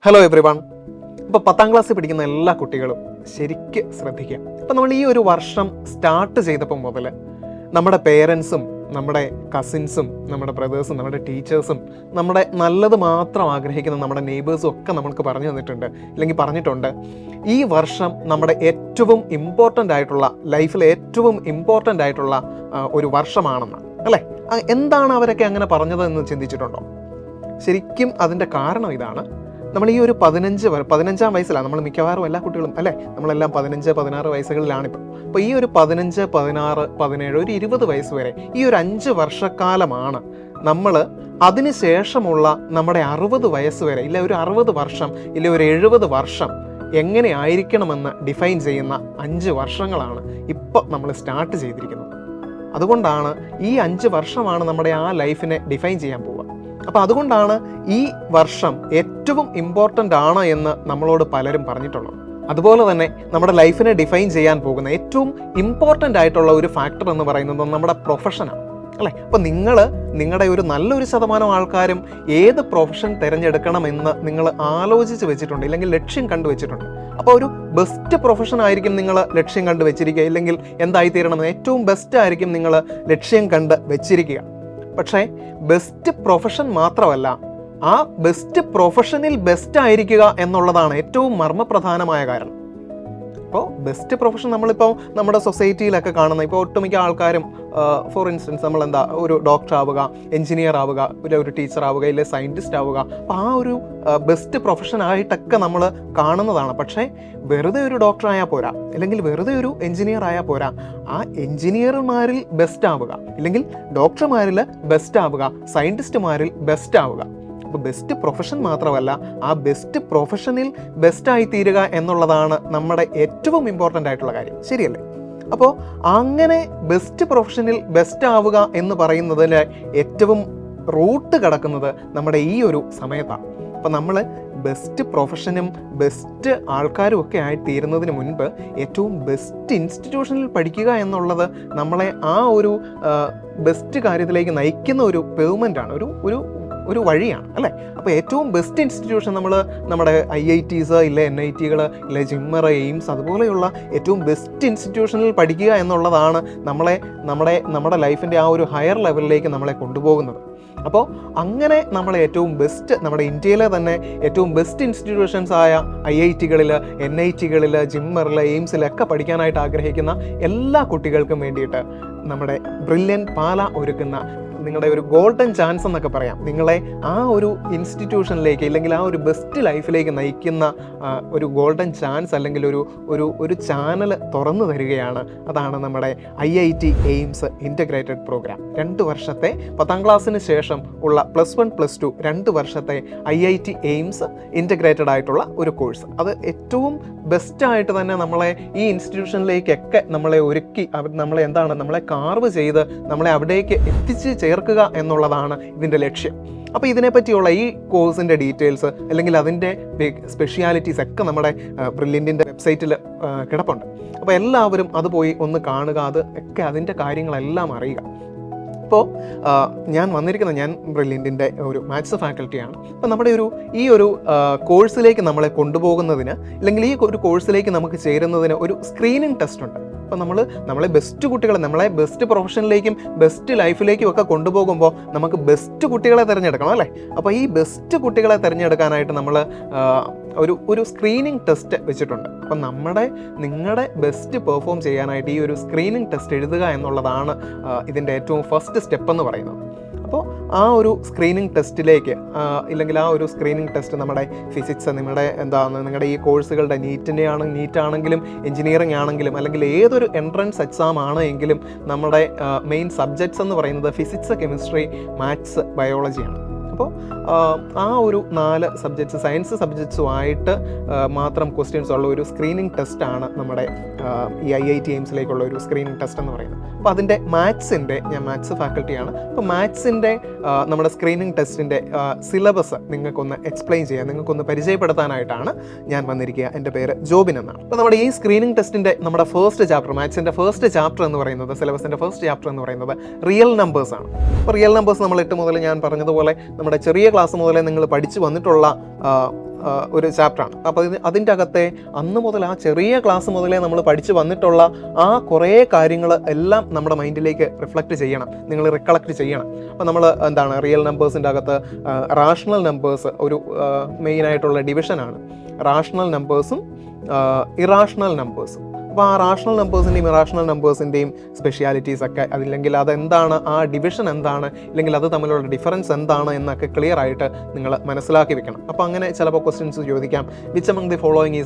Hello every one. ഇപ്പോൾ 10ാം ക്ലാസ്സിൽ പഠിക്കുന്ന എല്ലാ കുട്ടികളും ശരിക്ക് ശ്രദ്ധിക്കുക. ഇപ്പോൾ നമ്മൾ ഈ ഒരു വർഷം സ്റ്റാർട്ട് ചെയ്തപ്പോൾ മുതൽ നമ്മുടെ പേരൻസും നമ്മുടെ കസിൻസും നമ്മുടെ ബ്രദേഴ്സും നമ്മുടെ ടീച്ചേഴ്സും നമ്മുടെ നല്ലത് മാത്രം ആഗ്രഹിക്കുന്ന നമ്മുടെ നെയ്ബേഴ്സും ഒക്കെ നമ്മൾക്ക് പറഞ്ഞു തന്നിട്ടുണ്ട്, ഇല്ലെങ്കിൽ പറഞ്ഞിട്ടുണ്ട്, ഈ വർഷം നമ്മുടെ ഏറ്റവും ഇമ്പോർട്ടൻ്റ് ആയിട്ടുള്ള ലൈഫിലെ ഏറ്റവും ഇമ്പോർട്ടൻ്റ് ആയിട്ടുള്ള ഒരു വർഷമാണെന്ന്. അല്ലേ? എന്താണ് അവരൊക്കെ അങ്ങനെ പറഞ്ഞതെന്ന് ചിന്തിച്ചിട്ടുണ്ടോ? ശരിക്കും അതിൻ്റെ കാരണം ഇതാണ്. നമ്മൾ ഈ ഒരു 15-ാം വയസ്സിലാണ് നമ്മൾ മിക്കവാറും എല്ലാ കുട്ടികളും, അല്ലേ, നമ്മളെല്ലാം 15-16 വയസ്സുകളിലാണിപ്പോൾ. അപ്പോൾ ഈ ഒരു 15, 16, 17, ഒരു 20 വയസ്സ് വരെ ഈ ഒരു 5 വർഷക്കാലമാണ് നമ്മൾ അതിന് ശേഷമുള്ള നമ്മുടെ 60 വയസ്സ് വരെ, ഇല്ല ഒരു 60 വർഷം, ഇല്ല ഒരു 70 വർഷം എങ്ങനെ ആയിരിക്കണമെന്ന് ഡിഫൈൻ ചെയ്യുന്ന 5 വർഷങ്ങളാണ് ഇപ്പോൾ നമ്മൾ സ്റ്റാർട്ട് ചെയ്തിരിക്കുന്നത്. അതുകൊണ്ടാണ് ഈ 5 വർഷമാണ് നമ്മുടെ ആ ലൈഫിനെ ഡിഫൈൻ ചെയ്യാൻ പോവുക. അപ്പോൾ അതുകൊണ്ടാണ് ഈ വർഷം ഏറ്റവും ഇമ്പോർട്ടൻ്റ് ആണ് എന്ന് നമ്മളോട് പലരും പറഞ്ഞിട്ടുള്ളത്. അതുപോലെ തന്നെ നമ്മുടെ ലൈഫിനെ ഡിഫൈൻ ചെയ്യാൻ പോകുന്ന ഏറ്റവും ഇമ്പോർട്ടൻ്റ് ആയിട്ടുള്ള ഒരു ഫാക്ടർ എന്ന് പറയുന്നത് നമ്മുടെ പ്രൊഫഷനാണ്, അല്ലേ? അപ്പോൾ നിങ്ങളുടെ ഒരു നല്ലൊരു ശതമാനം ആൾക്കാരും ഏത് പ്രൊഫഷൻ തിരഞ്ഞെടുക്കണമെന്ന് നിങ്ങൾ ആലോചിച്ച് വെച്ചിട്ടുണ്ട്, ഇല്ലെങ്കിൽ ലക്ഷ്യം കണ്ടുവച്ചിട്ടുണ്ട്. അപ്പോൾ ഒരു ബെസ്റ്റ് പ്രൊഫഷൻ ആയിരിക്കും നിങ്ങൾ ലക്ഷ്യം കണ്ടു വെച്ചിരിക്കുക, ഇല്ലെങ്കിൽ എന്തായിത്തീരണമെന്ന് ഏറ്റവും ബെസ്റ്റ് ആയിരിക്കും നിങ്ങൾ ലക്ഷ്യം കണ്ട് വെച്ചിരിക്കുക. പക്ഷേ ബെസ്റ്റ് പ്രൊഫഷൻ മാത്രമല്ല, ആ ബെസ്റ്റ് പ്രൊഫഷനിൽ ബെസ്റ്റ് ആയിരിക്കുക എന്നുള്ളതാണ് ഏറ്റവും മർമ്മപ്രധാനമായ കാരണം. അപ്പോൾ ബെസ്റ്റ് പ്രൊഫഷൻ നമ്മളിപ്പോൾ നമ്മുടെ സൊസൈറ്റിയിലൊക്കെ കാണുന്ന ഇപ്പോൾ ഒട്ടുമിക്ക ആൾക്കാരും ഫോർ ഇൻസ്റ്റൻസ് നമ്മൾ ഒരു ഡോക്ടർ ആവുക, എഞ്ചിനീയർ ആവുക, ഒരു ടീച്ചർ ആവുക, ഇല്ലെ സയൻറ്റിസ്റ്റ് ആവുക. അപ്പോൾ ആ ഒരു ബെസ്റ്റ് പ്രൊഫഷൻ ആയിട്ടൊക്കെ നമ്മൾ കാണുന്നതാണ്. പക്ഷേ വെറുതെ ഒരു ഡോക്ടർ ആയാൽ പോരാ, അല്ലെങ്കിൽ വെറുതെ ഒരു എഞ്ചിനീയർ ആയാൽ പോരാ. ആ എഞ്ചിനീയർമാരിൽ ബെസ്റ്റ് ആവുക, അല്ലെങ്കിൽ ഡോക്ടർമാരിൽ ബെസ്റ്റ് ആവുക, സയൻറ്റിസ്റ്റുമാരിൽ ബെസ്റ്റ് ആവുക. അപ്പോൾ ബെസ്റ്റ് പ്രൊഫഷൻ മാത്രമല്ല, ആ ബെസ്റ്റ് പ്രൊഫഷനിൽ ബെസ്റ്റായി തീരുക എന്നുള്ളതാണ് നമ്മുടെ ഏറ്റവും ഇമ്പോർട്ടൻ്റ് ആയിട്ടുള്ള കാര്യം. ശരിയല്ലേ? അപ്പോൾ അങ്ങനെ ബെസ്റ്റ് പ്രൊഫഷനിൽ ബെസ്റ്റ് ആവുക എന്ന് പറയുന്നതിൽ ഏറ്റവും റൂട്ട് കിടക്കുന്നത് നമ്മുടെ ഈ ഒരു സമയത്താണ്. അപ്പോൾ നമ്മൾ ബെസ്റ്റ് പ്രൊഫഷനും ബെസ്റ്റ് ആൾക്കാരും ഒക്കെ ആയിത്തീരുന്നതിന് മുൻപ് ഏറ്റവും ബെസ്റ്റ് ഇൻസ്റ്റിറ്റ്യൂഷനിൽ പഠിക്കുക എന്നുള്ളത് നമ്മളെ ആ ഒരു ബെസ്റ്റ് കാര്യത്തിലേക്ക് നയിക്കുന്ന ഒരു പേയ്മെൻ്റാണ്, ഒരു വഴിയാണ്, അല്ലേ? അപ്പോൾ ഏറ്റവും ബെസ്റ്റ് ഇൻസ്റ്റിറ്റ്യൂഷൻ നമ്മുടെ IITs, ഇല്ല NITകൾ, ഇല്ല ജിമ്മർ, എയിംസ്, അതുപോലെയുള്ള ഏറ്റവും ബെസ്റ്റ് ഇൻസ്റ്റിറ്റ്യൂഷനിൽ പഠിക്കുക എന്നുള്ളതാണ് നമ്മുടെ ലൈഫിൻ്റെ ആ ഒരു ഹയർ ലെവലിലേക്ക് നമ്മളെ കൊണ്ടുപോകുന്നത്. അപ്പോൾ അങ്ങനെ നമ്മളെ ഏറ്റവും ബെസ്റ്റ്, നമ്മുടെ ഇന്ത്യയിലെ തന്നെ ഏറ്റവും ബെസ്റ്റ് ഇൻസ്റ്റിറ്റ്യൂഷൻസ് ആയ IITകളിൽ, NITകളിൽ, ജിമ്മറിൽ, എയിംസിലൊക്കെ പഠിക്കാനായിട്ട് ആഗ്രഹിക്കുന്ന എല്ലാ കുട്ടികൾക്കും വേണ്ടിയിട്ട് നമ്മുടെ ബ്രില്യൻറ്റ് പാല ഒരുക്കുന്ന നിങ്ങളുടെ ഒരു ഗോൾഡൻ ചാൻസ് എന്നൊക്കെ പറയാം, നിങ്ങളെ ആ ഒരു ഇൻസ്റ്റിറ്റ്യൂഷനിലേക്ക്, ഇല്ലെങ്കിൽ ആ ഒരു ബെസ്റ്റ് ലൈഫിലേക്ക് നയിക്കുന്ന ഒരു ഗോൾഡൻ ചാൻസ്, അല്ലെങ്കിൽ ഒരു ചാനൽ തുറന്നു തരികയാണ്. അതാണ് നമ്മുടെ IIT എയിംസ് ഇൻ്റഗ്രേറ്റഡ് പ്രോഗ്രാം. 2 വർഷത്തെ 10ാം ക്ലാസ്സിന് ശേഷം ഉള്ള +1, +2 2 വർഷത്തെ IIT എയിംസ് ഇൻ്റഗ്രേറ്റഡ് ആയിട്ടുള്ള ഒരു കോഴ്സ്. അത് ഏറ്റവും ബെസ്റ്റായിട്ട് തന്നെ നമ്മളെ ഈ ഇൻസ്റ്റിറ്റ്യൂഷനിലേക്കൊക്കെ നമ്മളെ ഒരുക്കി, നമ്മളെ കാർവ് ചെയ്ത് നമ്മളെ അവിടേക്ക് എത്തിച്ച് ചേർക്കുക എന്നുള്ളതാണ് ഇതിൻ്റെ ലക്ഷ്യം. അപ്പോൾ ഇതിനെപ്പറ്റിയുള്ള ഈ കോഴ്സിൻ്റെ ഡീറ്റെയിൽസ്, അല്ലെങ്കിൽ അതിൻ്റെ സ്പെഷ്യാലിറ്റീസ് ഒക്കെ നമ്മുടെ ബ്രില്യൻറ്റിൻ്റെ വെബ്സൈറ്റിൽ കിടപ്പുണ്ട്. അപ്പോൾ എല്ലാവരും അത് പോയി ഒന്ന് കാണുക, അതിൻ്റെ കാര്യങ്ങളെല്ലാം അറിയുക. ഇപ്പോൾ ഞാൻ ബ്രില്യൻറ്റിൻ്റെ ഒരു മാത്സ് ഫാക്കൽറ്റിയാണ്. അപ്പോൾ നമ്മുടെ ഈ ഒരു കോഴ്സിലേക്ക് നമ്മളെ കൊണ്ടുപോകുന്നതിന്, അല്ലെങ്കിൽ ഈ ഒരു കോഴ്സിലേക്ക് നമുക്ക് ചേരുന്നതിന് ഒരു സ്ക്രീനിങ് ടെസ്റ്റ് ഉണ്ട്. അപ്പോൾ നമ്മളെ ബെസ്റ്റ് കുട്ടികളെ, നമ്മളെ ബെസ്റ്റ് പ്രൊഫഷനിലേക്കും ബെസ്റ്റ് ലൈഫിലേക്കും ഒക്കെ കൊണ്ടുപോകുമ്പോൾ നമുക്ക് ബെസ്റ്റ് കുട്ടികളെ തിരഞ്ഞെടുക്കണം, അല്ലേ? അപ്പോൾ ഈ ബെസ്റ്റ് കുട്ടികളെ തിരഞ്ഞെടുക്കാനായിട്ട് നമ്മൾ ഒരു സ്ക്രീനിങ് ടെസ്റ്റ് വെച്ചിട്ടുണ്ട്. അപ്പം നിങ്ങളുടെ ബെസ്റ്റ് പെർഫോം ചെയ്യാനായിട്ട് ഈ ഒരു സ്ക്രീനിങ് ടെസ്റ്റ് എഴുതുക എന്നുള്ളതാണ് ഇതിൻ്റെ ഏറ്റവും ഫസ്റ്റ് സ്റ്റെപ്പ് എന്ന് പറയുന്നത്. അപ്പോൾ ആ ഒരു സ്ക്രീനിങ് ടെസ്റ്റിലേക്ക്, ഇല്ലെങ്കിൽ ആ ഒരു സ്ക്രീനിങ് ടെസ്റ്റ് നമ്മുടെ ഫിസിക്സ്, നിങ്ങളുടെ ഈ കോഴ്സുകളുടെ നീറ്റാണെങ്കിലും എഞ്ചിനീയറിംഗ് ആണെങ്കിലും, അല്ലെങ്കിൽ ഏതൊരു എൻട്രൻസ് എക്സാം ആണ് എങ്കിലും നമ്മുടെ മെയിൻ സബ്ജക്ട്സ് എന്ന് പറയുന്നത് ഫിസിക്സ്, കെമിസ്ട്രി, മാത്സ്, ബയോളജിയാണ്. അപ്പോൾ ആ ഒരു 4 സബ്ജക്ട്സ്, സയൻസ് സബ്ജക്ട്സുമായിട്ട് മാത്രം ക്വസ്റ്റ്യൻസ് ഉള്ള ഒരു സ്ക്രീനിങ് ടെസ്റ്റാണ് നമ്മുടെ ഈ IIT എയിംസിലേക്കുള്ള ഒരു സ്ക്രീനിങ് ടെസ്റ്റ് എന്ന് പറയുന്നത്. അപ്പോൾ അതിൻ്റെ ഞാൻ മാത്സ് ഫാക്കൽറ്റിയാണ്. അപ്പോൾ മാത്സിൻ്റെ നമ്മുടെ സ്ക്രീനിങ് ടെസ്റ്റിൻ്റെ സിലബസ് നിങ്ങൾക്കൊന്ന് എക്സ്പ്ലെയിൻ ചെയ്യാൻ, നിങ്ങൾക്കൊന്ന് പരിചയപ്പെടുത്താനായിട്ടാണ് ഞാൻ വന്നിരിക്കുക. എൻ്റെ പേര് ജോബിൻ എന്നാണ്. അപ്പോൾ നമ്മുടെ ഈ സ്ക്രീനിങ് ടെസ്റ്റിൻ്റെ നമ്മുടെ ഫസ്റ്റ് ചാപ്റ്റർ, മാത്സിൻ്റെ ഫസ്റ്റ് ചാപ്റ്റർ എന്ന് പറയുന്നത്, സിലബസിൻ്റെ ഫസ്റ്റ് ചാപ്റ്റർ എന്ന് പറയുന്നത് റിയൽ നമ്പേഴ്സ് ആണ്. അപ്പോൾ റിയൽ നമ്പേഴ്സ് നമ്മൾ 8 മുതൽ ഞാൻ പറഞ്ഞതുപോലെ നമ്മുടെ ചെറിയ ക്ലാസ് മുതലേ നിങ്ങൾ പഠിച്ചു വന്നിട്ടുള്ള ഒരു ചാപ്റ്ററാണ്. അപ്പോൾ അതിൻ്റെ അകത്തെ അന്ന് മുതൽ ആ ചെറിയ ക്ലാസ് മുതലേ നമ്മൾ പഠിച്ചു വന്നിട്ടുള്ള ആ കുറേ കാര്യങ്ങൾ എല്ലാം നമ്മുടെ മൈൻഡിലേക്ക് റിഫ്ലക്റ്റ് ചെയ്യണം, നിങ്ങൾ റിക്കളക്ട് ചെയ്യണം. അപ്പോൾ നമ്മൾ എന്താണ് റിയൽ നമ്പേഴ്സിൻ്റെ അകത്ത് റാഷണൽ നമ്പേഴ്സ് ഒരു മെയിനായിട്ടുള്ള ഡിവിഷനാണ്. റാഷണൽ നമ്പേഴ്സും ഇറാഷണൽ നമ്പേഴ്സും. അപ്പോൾ ആ റാഷണൽ നമ്പേഴ്സിൻ്റെയും ഇറാഷണൽ നമ്പേഴ്സിൻ്റെയും സ്പെഷ്യാലിറ്റീസ് ഒക്കെ, അതില്ലെങ്കിൽ അതെന്താണ്, ആ ഡിവിഷൻ എന്താണ്, ഇല്ലെങ്കിൽ അത് തമ്മിലുള്ള ഡിഫറൻസ് എന്താണ് എന്നൊക്കെ ക്ലിയർ ആയിട്ട് നിങ്ങൾ മനസ്സിലാക്കി വെക്കണം. അപ്പോൾ അങ്ങനെ ചിലപ്പോൾ ക്വസ്റ്റ്യൻസ് ചോദിക്കാം, which among the following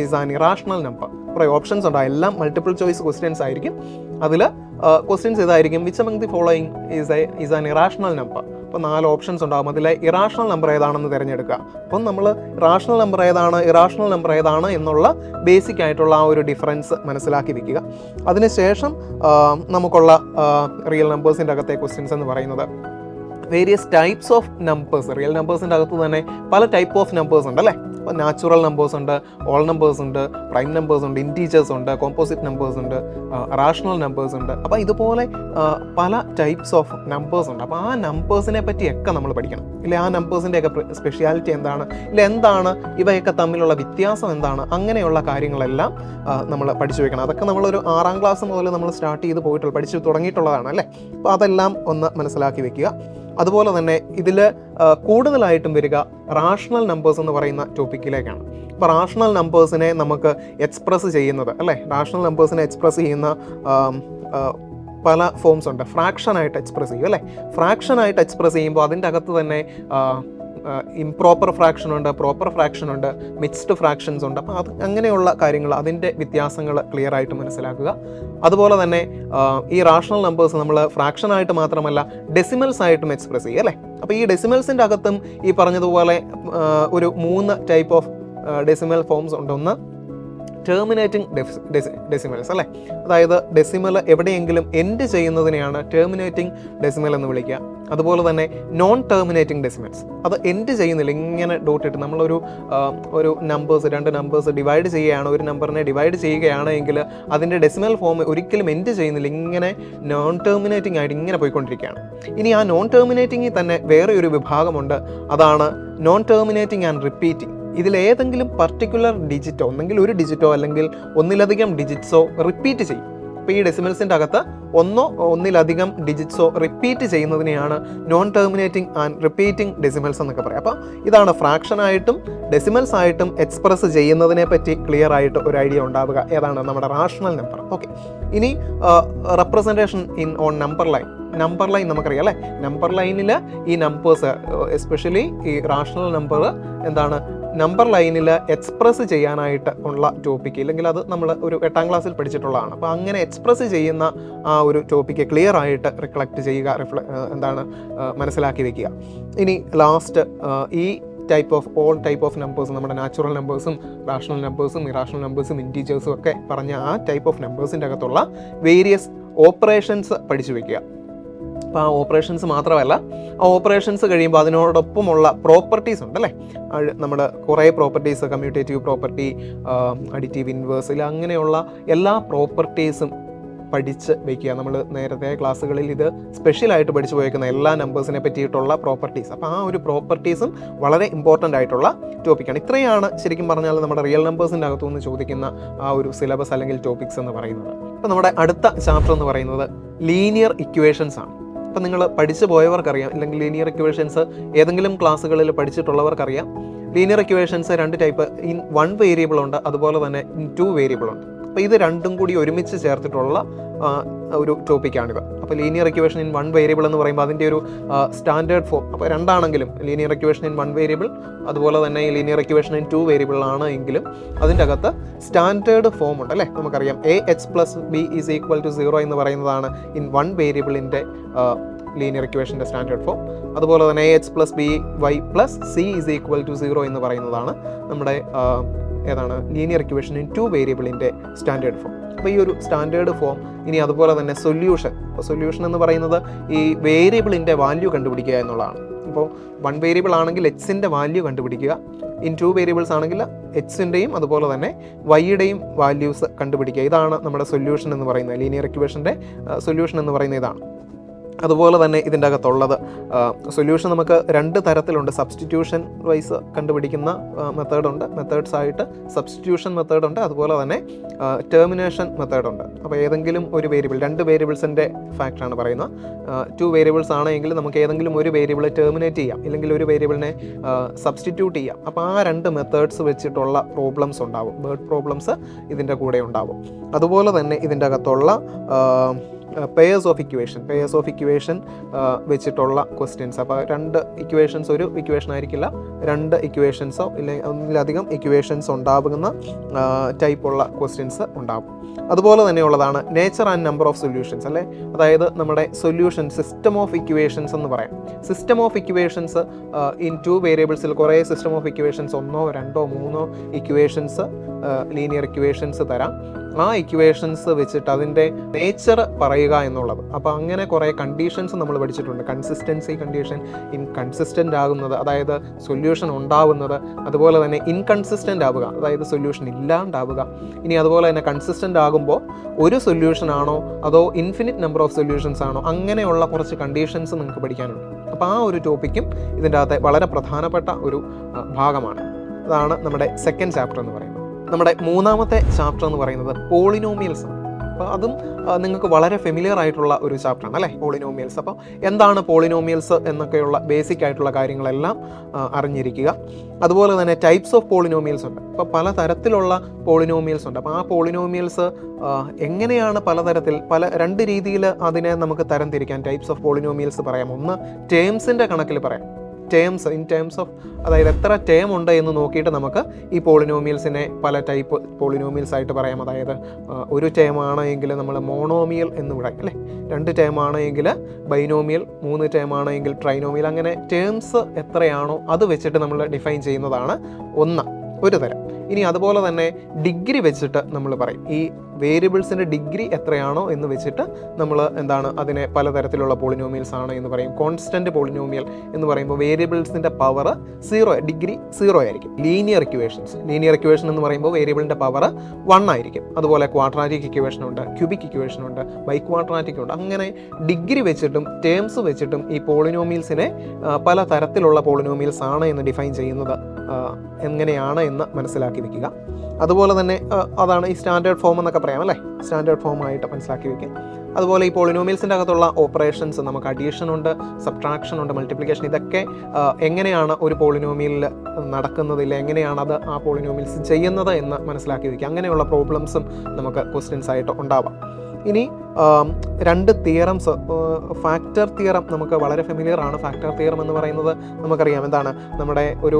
is an irrational number. കുറേ ഓപ്ഷൻസ് ഉണ്ട്, എല്ലാം മൾട്ടിപ്പിൾ ചോയ്സ് ക്വസ്റ്റ്യൻസ് ആയിരിക്കും. അതിൽ ക്വസ്റ്റ്യൻസ് ഇതായിരിക്കും, which among the following is an irrational number. അപ്പോൾ 4 ഓപ്ഷൻസ് ഉണ്ടാകും, അതിലെ ഇറാഷണൽ നമ്പർ ഏതാണെന്ന് തിരഞ്ഞെടുക്കുക. അപ്പം നമ്മൾ റാഷണൽ നമ്പർ ഏതാണ്, ഇറാഷണൽ നമ്പർ ഏതാണ് എന്നുള്ള ബേസിക് ആയിട്ടുള്ള ആ ഒരു ഡിഫറൻസ് മനസ്സിലാക്കി വെക്കുക. അതിനുശേഷം നമുക്കുള്ള റിയൽ നമ്പേഴ്സിൻ്റെ അകത്തെ ക്വസ്റ്റ്യൻസ് എന്ന് പറയുന്നത് various types of numbers. Real നമ്പേഴ്സിൻ്റെ അകത്ത് തന്നെ പല ടൈപ്പ് ഓഫ് നമ്പേഴ്സ് ഉണ്ട് അല്ലേ. അപ്പോൾ നാച്ചുറൽ നമ്പേഴ്സ് ഉണ്ട്, ഓൾ നമ്പേഴ്സ് ഉണ്ട്, പ്രൈം നമ്പേഴ്സ് ഉണ്ട്, ഇൻറ്റീജേഴ്സ് ഉണ്ട്, കോമ്പോസിറ്റ് നമ്പേഴ്സ് ഉണ്ട്, റാഷണൽ നമ്പേഴ്സ് ഉണ്ട്. അപ്പോൾ ഇതുപോലെ പല ടൈപ്സ് ഓഫ് നമ്പേഴ്സ് ഉണ്ട്. അപ്പോൾ ആ നമ്പേഴ്സിനെ പറ്റിയൊക്കെ നമ്മൾ പഠിക്കണം. ഇല്ല ആ നമ്പേഴ്സിൻ്റെയൊക്കെ സ്പെഷ്യാലിറ്റി എന്താണ്, ഇല്ല എന്താണ് ഇവയൊക്കെ തമ്മിലുള്ള വ്യത്യാസം എന്താണ്, അങ്ങനെയുള്ള കാര്യങ്ങളെല്ലാം നമ്മൾ പഠിച്ചു വെക്കണം. അതൊക്കെ നമ്മളൊരു 6ാം ക്ലാസ് മുതൽ നമ്മൾ സ്റ്റാർട്ട് ചെയ്ത് പഠിച്ചു തുടങ്ങിയിട്ടുള്ളതാണ് അല്ലേ. അപ്പോൾ അതെല്ലാം ഒന്ന് മനസ്സിലാക്കി വെക്കുക. അതുപോലെ തന്നെ ഇതിൽ കൂടുതലായിട്ടും വരിക റാഷണൽ നമ്പേഴ്സ് എന്ന് പറയുന്ന ടോപ്പിക്കിലേക്കാണ്. അപ്പോൾ റാഷണൽ നമ്പേഴ്സിനെ നമുക്ക് എക്സ്പ്രസ് ചെയ്യുന്നത് അല്ലേ, റാഷണൽ നമ്പേഴ്സിനെ എക്സ്പ്രസ് ചെയ്യുന്ന പല ഫോംസ് ഉണ്ട്. ഫ്രാക്ഷനായിട്ട് എക്സ്പ്രസ് ചെയ്യും അല്ലേ. ഫ്രാക്ഷനായിട്ട് എക്സ്പ്രസ് ചെയ്യുമ്പോൾ അതിൻ്റെ അകത്ത് തന്നെ ഇംപ്രോപ്പർ ഫ്രാക്ഷൻ ഉണ്ട്, പ്രോപ്പർ ഫ്രാക്ഷൻ ഉണ്ട്, മിക്സ്ഡ് ഫ്രാക്ഷൻസ് ഉണ്ട്. അപ്പോൾ അത് അങ്ങനെയുള്ള കാര്യങ്ങൾ, അതിൻ്റെ വ്യത്യാസങ്ങൾ ക്ലിയർ ആയിട്ട് മനസ്സിലാക്കുക. അതുപോലെ തന്നെ ഈ റാഷണൽ നമ്പേഴ്സ് നമ്മൾ ഫ്രാക്ഷനായിട്ട് മാത്രമല്ല ഡെസിമൽസ് ആയിട്ടും എക്സ്പ്രസ് ചെയ്യുക അല്ലേ. അപ്പോൾ ഈ ഡെസിമൽസിൻ്റെ അകത്തും ഈ പറഞ്ഞതുപോലെ ഒരു 3 ടൈപ്പ് ഓഫ് ഡെസിമൽ ഫോംസ് ഉണ്ട്. ഒന്ന് ടെർമിനേറ്റിംഗ് ഡെസിമൽസ് അല്ലേ, അതായത് ഡെസിമൽ എവിടെയെങ്കിലും എൻഡ് ചെയ്യുന്നതിനെയാണ് ടെർമിനേറ്റിംഗ് ഡെസിമൽ എന്ന് വിളിക്കുക. അതുപോലെ തന്നെ നോൺ ടെർമിനേറ്റിംഗ് ഡെസിമൽസ്, അത് എൻഡ് ചെയ്യുന്നില്ല, ഇങ്ങനെ ഡോട്ട് ഇട്ട് നമ്മളൊരു നമ്പേഴ്സ് 2 നമ്പേഴ്സ് ഡിവൈഡ് ചെയ്യുകയാണ്, ഒരു നമ്പറിനെ ഡിവൈഡ് ചെയ്യുകയാണ് എങ്കിൽ അതിൻ്റെ ഡെസിമൽ ഫോം ഒരിക്കലും എൻഡ് ചെയ്യുന്നില്ല, ഇങ്ങനെ നോൺ ടെർമിനേറ്റിംഗ് ആയിട്ട് ഇങ്ങനെ പോയിക്കൊണ്ടിരിക്കുകയാണ്. ഇനി ആ നോൺ ടെർമിനേറ്റിംഗിൽ തന്നെ വേറെ ഒരു വിഭാഗമുണ്ട്, അതാണ് നോൺ ടെർമിനേറ്റിംഗ് ആൻഡ് റിപ്പീറ്റിംഗ്. ഇതിലേതെങ്കിലും പർട്ടിക്കുലർ ഡിജിറ്റോ, ഒന്നെങ്കിൽ ഒരു ഡിജിറ്റോ അല്ലെങ്കിൽ ഒന്നിലധികം ഡിജിറ്റ്സോ റിപ്പീറ്റ് ചെയ്യും. അപ്പോൾ ഈ ഡെസിമൽസിൻ്റെ അകത്ത് ഒന്നിലധികം ഡിജിറ്റ്സോ റിപ്പീറ്റ് ചെയ്യുന്നതിനെയാണ് non terminating and repeating decimals എന്നൊക്കെ പറയാം. അപ്പോൾ ഇതാണ് ഫ്രാക്ഷനായിട്ടും ഡെസിമൽസ് ആയിട്ടും എക്സ്പ്രസ് ചെയ്യുന്നതിനെ പറ്റി ക്ലിയർ ആയിട്ട് ഒരു ഐഡിയ ഉണ്ടാവുക. ഏതാണ് നമ്മുടെ റാഷണൽ നമ്പർ. ഓക്കെ, ഇനി representation on number line. Number line നമുക്കറിയാം അല്ലേ. നമ്പർ ലൈനിൽ ഈ നമ്പേഴ്സ്, എസ്പെഷ്യലി ഈ റാഷണൽ നമ്പർ എന്താണ് നമ്പർ ലൈനിൽ എക്സ്പ്രസ് ചെയ്യാനായിട്ട് ഉള്ള ടോപ്പിക്ക്, ഇല്ലെങ്കിൽ അത് നമ്മൾ ഒരു 8ാം ക്ലാസ്സിൽ പഠിച്ചിട്ടുള്ളതാണ്. അപ്പോൾ അങ്ങനെ എക്സ്പ്രസ് ചെയ്യുന്ന ആ ഒരു ടോപ്പിക്ക് ക്ലിയർ ആയിട്ട് റിക്കളക്ട് ചെയ്യുക, മനസ്സിലാക്കി വെക്കുക. ഇനി ലാസ്റ്റ് ഈ ഓൾ ടൈപ്പ് ഓഫ് നമ്പേഴ്സ്, നമ്മുടെ നാച്ചുറൽ നമ്പേഴ്സും റാഷണൽ നമ്പേഴ്സും ഇറാഷണൽ നമ്പേഴ്സും ഇൻറ്റീജേഴ്സും ഒക്കെ പറഞ്ഞ ആ ടൈപ്പ് ഓഫ് നമ്പേഴ്സിൻ്റെ അകത്തുള്ള വേരിയസ് ഓപ്പറേഷൻസ് പഠിച്ചു വയ്ക്കുക. അപ്പോൾ ആ ഓപ്പറേഷൻസ് മാത്രമല്ല, ആ ഓപ്പറേഷൻസ് കഴിയുമ്പോൾ അതിനോടൊപ്പമുള്ള പ്രോപ്പർട്ടീസ് ഉണ്ടല്ലേ. നമ്മുടെ കുറേ പ്രോപ്പർട്ടീസ്, കമ്മ്യൂട്ടേറ്റീവ് പ്രോപ്പർട്ടി, അഡിറ്റീവ് ഇൻവേഴ്സിൽ, അങ്ങനെയുള്ള എല്ലാ പ്രോപ്പർട്ടീസും പഠിച്ച് വയ്ക്കുക. നമ്മൾ നേരത്തെ ക്ലാസ്സുകളിൽ ഇത് സ്പെഷ്യലായിട്ട് പഠിച്ചു പോയേക്കുന്ന എല്ലാ നമ്പേഴ്സിനെ പറ്റിയിട്ടുള്ള പ്രോപ്പർട്ടീസ്. അപ്പോൾ ആ ഒരു പ്രോപ്പർട്ടീസും വളരെ ഇമ്പോർട്ടൻ്റ് ആയിട്ടുള്ള ടോപ്പിക്കാണ്. ഇത്രയാണ് ശരിക്കും പറഞ്ഞാൽ നമ്മുടെ റിയൽ നമ്പേഴ്സിൻ്റെ അകത്തുനിന്ന് ചോദിക്കുന്ന ആ ഒരു സിലബസ് അല്ലെങ്കിൽ ടോപ്പിക്സ് എന്ന് പറയുന്നത്. അപ്പോൾ നമ്മുടെ അടുത്ത ചാപ്റ്റർ എന്ന് പറയുന്നത് ലീനിയർ ഇക്വേഷൻസ് ആണ്. അപ്പോൾ നിങ്ങൾ പഠിച്ചു പോയവർക്കറിയാം, അല്ലെങ്കിൽ ലീനിയർ ഇക്വേഷൻസ് ഏതെങ്കിലും ക്ലാസ്സുകളിൽ പഠിച്ചിട്ടുള്ളവർക്കറിയാം. Linear equations 2 type, in 1 variable ഉണ്ട്, അതുപോലെ തന്നെ ഇൻ 2 വേരിയബിൾ ഉണ്ട്. അപ്പോൾ ഇത് രണ്ടും കൂടി ഒരുമിച്ച് ചേർത്തിട്ടുള്ള ഒരു ടോപ്പിക്കാണിത്. അപ്പോൾ ലീനിയർ ഇക്വേഷൻ ഇൻ 1 വേരിയബിൾ എന്ന് പറയുമ്പോൾ അതിൻ്റെ ഒരു സ്റ്റാൻഡേർഡ് ഫോം, അപ്പോൾ രണ്ടാണെങ്കിലും ലീനിയർ ഇക്വേഷൻ ഇൻ 1 വേരിയബിൾ അതുപോലെ തന്നെ ലീനിയർ ഇക്വേഷൻ ഇൻ 2 വേരിയബിൾ ആണ് എങ്കിലും അതിൻ്റെ അകത്ത് സ്റ്റാൻഡേർഡ് ഫോം ഉണ്ട് അല്ലേ. നമുക്കറിയാം AX + B = 0 എന്ന് പറയുന്നതാണ് ഇൻ 1 വേരിയബിളിൻ്റെ ലീനിയർ ഇക്വേഷൻ്റെ സ്റ്റാൻഡേർഡ് ഫോം. അതുപോലെ തന്നെ AX + BY + C = 0 എന്ന് പറയുന്നതാണ് നമ്മുടെ ഏതാണ് ലീനിയർ ഇക്വേഷൻ ഇൻ 2 വേരിയബിളിൻ്റെ സ്റ്റാൻഡേർഡ് ഫോം. അപ്പോൾ ഈ ഒരു സ്റ്റാൻഡേർഡ് ഫോം, ഇനി അതുപോലെ തന്നെ സൊല്യൂഷൻ. അപ്പോൾ സൊല്യൂഷൻ എന്ന് പറയുന്നത് ഈ വേരിയബിളിൻ്റെ വാല്യൂ കണ്ടുപിടിക്കുക എന്നുള്ളതാണ്. അപ്പോൾ 1 വേരിയബിൾ ആണെങ്കിൽ എക്സിൻ്റെ വാല്യൂ കണ്ടുപിടിക്കുക, ഇൻ 2 വേരിയബിൾസ് ആണെങ്കിൽ എക്സിൻ്റെയും അതുപോലെ തന്നെ വൈയുടെയും വാല്യൂസ് കണ്ടുപിടിക്കുക. ഇതാണ് നമ്മുടെ സൊല്യൂഷൻ എന്ന് പറയുന്നത്. ലീനിയർ ഇക്വേഷൻ്റെ സൊല്യൂഷൻ എന്ന് പറയുന്നത് ഇതാണ്. അതുപോലെ തന്നെ ഇതിൻ്റെ അകത്തുള്ളത് സൊല്യൂഷൻ നമുക്ക് 2 തരത്തിലുണ്ട്. സബ്സ്റ്റിറ്റ്യൂഷൻ വൈസ് കണ്ടുപിടിക്കുന്ന മെത്തേഡുണ്ട്, മെത്തേഡ്സ് ആയിട്ട് സബ്സ്റ്റിറ്റ്യൂഷൻ മെത്തേഡുണ്ട്, അതുപോലെ തന്നെ ടെർമിനേഷൻ മെത്തേഡുണ്ട്. അപ്പോൾ ഏതെങ്കിലും ഒരു വേരിയബിൾ, 2 വേരിയബിൾസിൻ്റെ ഫാക്ടറാണ് പറയുന്നത്. 2 വേരിയബിൾസ് ആണെങ്കിൽ നമുക്ക് ഏതെങ്കിലും ഒരു വേരിയബിൾ ടെർമിനേറ്റ് ചെയ്യാം, ഇല്ലെങ്കിൽ ഒരു വേരിയബിളിനെ സബ്സ്റ്റിറ്റ്യൂട്ട് ചെയ്യാം. അപ്പോൾ ആ 2 മെത്തേഡ്സ് വെച്ചിട്ടുള്ള പ്രോബ്ലംസ് ഉണ്ടാവും, വേർഡ് പ്രോബ്ലംസ് ഇതിൻ്റെ കൂടെ ഉണ്ടാവും. അതുപോലെ തന്നെ ഇതിൻ്റെ അകത്തുള്ള പെയേഴ്സ് ഓഫ് ഇക്വേഷൻ വെച്ചിട്ടുള്ള ക്വസ്റ്റ്യൻസ്. അപ്പോൾ 2 ഇക്വേഷൻസ്, ഒരു ഇക്വേഷൻ ആയിരിക്കില്ല, 2 ഇക്വേഷൻസോ ഇല്ലെങ്കിൽ ഒന്നിലധികം ഇക്വേഷൻസ് ഉണ്ടാകുന്ന ടൈപ്പുള്ള ക്വസ്റ്റ്യൻസ് ഉണ്ടാകും. അതുപോലെ തന്നെയുള്ളതാണ് nature and number of solutions, അല്ലേ? അതായത് നമ്മുടെ സൊല്യൂഷൻ സിസ്റ്റം ഓഫ് ഇക്വേഷൻസ് എന്ന് പറയാം. സിസ്റ്റം ഓഫ് ഇക്വേഷൻസ് ഇൻ 2 വേരിയബിൾസിൽ കുറേ system of equations, 1, 2, 3 equations, linear equations തരാം. ആ ഇക്വേഷൻസ് വെച്ചിട്ട് അതിൻ്റെ നേച്ചർ പറയുക എന്നുള്ളത്. അപ്പോൾ അങ്ങനെ കുറേ കണ്ടീഷൻസ് നമ്മൾ പഠിച്ചിട്ടുണ്ട്. കൺസിസ്റ്റൻസി കണ്ടീഷൻ, ഇൻകൺസിസ്റ്റൻ്റ് ആകുന്നത്, അതായത് സൊല്യൂഷൻ ഉണ്ടാവുന്നത്. അതുപോലെ തന്നെ ഇൻകൺസിസ്റ്റൻ്റ് ആവുക, അതായത് സൊല്യൂഷൻ ഇല്ലാണ്ടാവുക. ഇനി അതുപോലെ തന്നെ കൺസിസ്റ്റൻ്റ് ആകുമ്പോൾ ഒരു സൊല്യൂഷൻ ആണോ അതോ ഇൻഫിനിറ്റ് നമ്പർ ഓഫ് സൊല്യൂഷൻസ് ആണോ, അങ്ങനെയുള്ള കുറച്ച് കണ്ടീഷൻസ് നിങ്ങൾക്ക് പഠിക്കാനുണ്ട്. അപ്പോൾ ആ ഒരു ടോപ്പിക്കും ഇതിൻ്റെ അകത്തെ വളരെ പ്രധാനപ്പെട്ട ഒരു ഭാഗമാണ്. അതാണ് നമ്മുടെ സെക്കൻഡ് ചാപ്റ്റർ എന്ന് പറയുന്നത്. നമ്മുടെ 3ാമത്തെ ചാപ്റ്റർ എന്ന് പറയുന്നത് പോളിനോമിയൽസ് ആണ്. അപ്പോൾ അതും നിങ്ങൾക്ക് വളരെ ഫെമിലിയർ ആയിട്ടുള്ള ഒരു ചാപ്റ്ററാണ്, അല്ലേ? പോളിനോമിയൽസ്. അപ്പോൾ എന്താണ് പോളിനോമിയൽസ് എന്നൊക്കെയുള്ള ബേസിക് ആയിട്ടുള്ള കാര്യങ്ങളെല്ലാം അറിഞ്ഞിരിക്കുക. അതുപോലെ തന്നെ ടൈപ്സ് ഓഫ് പോളിനോമിയൽസ് ഉണ്ട്. അപ്പോൾ പല തരത്തിലുള്ള പോളിനോമിയൽസ് ഉണ്ട്. അപ്പോൾ ആ പോളിനോമിയൽസ് എങ്ങനെയാണ് പലതരത്തിൽ 2 രീതിയിൽ അതിനെ നമുക്ക് തരംതിരിക്കാൻ ടൈപ്സ് ഓഫ് പോളിനോമിയൽസ് പറയാം. ഒന്ന് ടേംസിൻ്റെ കണക്കിൽ പറയാം, ഇൻ ടേംസ് ഓഫ്, അതായത് എത്ര ടേം ഉണ്ട് എന്ന് നോക്കിയിട്ട് നമുക്ക് ഈ പോളിനോമിയൽസിനെ പല ടൈപ്പ് പോളിനോമിയൽസ് ആയിട്ട് പറയാം. അതായത് ഒരു ടേം ആണെങ്കിൽ നമ്മൾ മോണോമിയൽ എന്ന് പറയും, അല്ലേ? 2 ടേം ആണെങ്കിൽ ബൈനോമിയൽ, 3 ടേം ആണെങ്കിൽ ട്രൈനോമിയൽ. അങ്ങനെ ടേംസ് എത്രയാണോ അത് വെച്ചിട്ട് നമ്മൾ ഡിഫൈൻ ചെയ്യുന്നതാണ് ഒരു തരം. ഇനി അതുപോലെ തന്നെ ഡിഗ്രി വെച്ചിട്ട് നമ്മൾ പറയും. ഈ വേരിയബിൾസിൻ്റെ ഡിഗ്രി എത്രയാണോ എന്ന് വെച്ചിട്ട് നമ്മൾ അതിനെ പലതരത്തിലുള്ള പോളിനോമിയൽസ് ആണ് എന്ന് പറയും. കോൺസ്റ്റൻറ്റ് പോളിനോമിയൽ എന്ന് പറയുമ്പോൾ വേരിയബിൾസിൻ്റെ പവർ 0, ഡിഗ്രി 0 ആയിരിക്കും. ലീനിയർ ഇക്വേഷൻ എന്ന് പറയുമ്പോൾ വേരിയബിളിൻ്റെ പവർ 1 ആയിരിക്കും. അതുപോലെ ക്വാഡ്രാറ്റിക് ഇക്വേഷൻ ഉണ്ട്, ക്യൂബിക് ഇക്വേഷൻ ഉണ്ട്, ബൈക്വാഡ്രാറ്റിക് ഉണ്ട്. അങ്ങനെ ഡിഗ്രി വെച്ചിട്ടും ടേംസ് വെച്ചിട്ടും ഈ പോളിനോമിയൽസിനെ പല തരത്തിലുള്ള പോളിനോമിയൽസ് ആണ് എന്ന് ഡിഫൈൻ ചെയ്യുന്നത് എങ്ങനെയാണ് എന്ന് മനസ്സിലാക്കി വെക്കുക. അതുപോലെ തന്നെ അതാണ് ഈ സ്റ്റാൻഡേർഡ് ഫോം എന്നൊക്കെ പറയാം, അല്ലേ? സ്റ്റാൻഡേർഡ് ഫോം ആയിട്ട് മനസ്സിലാക്കി വെക്കുക. അതുപോലെ ഈ പോളിനോമിയൽസിൻ്റെ അകത്തുള്ള ഓപ്പറേഷൻസ്, നമുക്ക് അഡീഷൻ ഉണ്ട്, സബ്ട്രാക്ഷൻ ഉണ്ട്, മൾട്ടിപ്ലിക്കേഷൻ, ഇതൊക്കെ എങ്ങനെയാണ് ഒരു പോളിനോമിയലിൽ നടക്കുന്നതില്ല, എങ്ങനെയാണ് അത് ആ പോളിനോമിയൽസ് ചെയ്യുന്നത് എന്ന് മനസ്സിലാക്കി വെക്കുക. അങ്ങനെയുള്ള പ്രോബ്ലംസും നമുക്ക് ക്വസ്റ്റ്യൻസ് ആയിട്ട് ഉണ്ടാവാം. ഇനി 2 തിയറംസ്. ഫാക്ടർ തിയറം നമുക്ക് വളരെ ഫെമിലിയർ ആണ്. ഫാക്ടർ തിയറം എന്ന് പറയുന്നത് നമുക്കറിയാം എന്താണ്. നമ്മുടെ ഒരു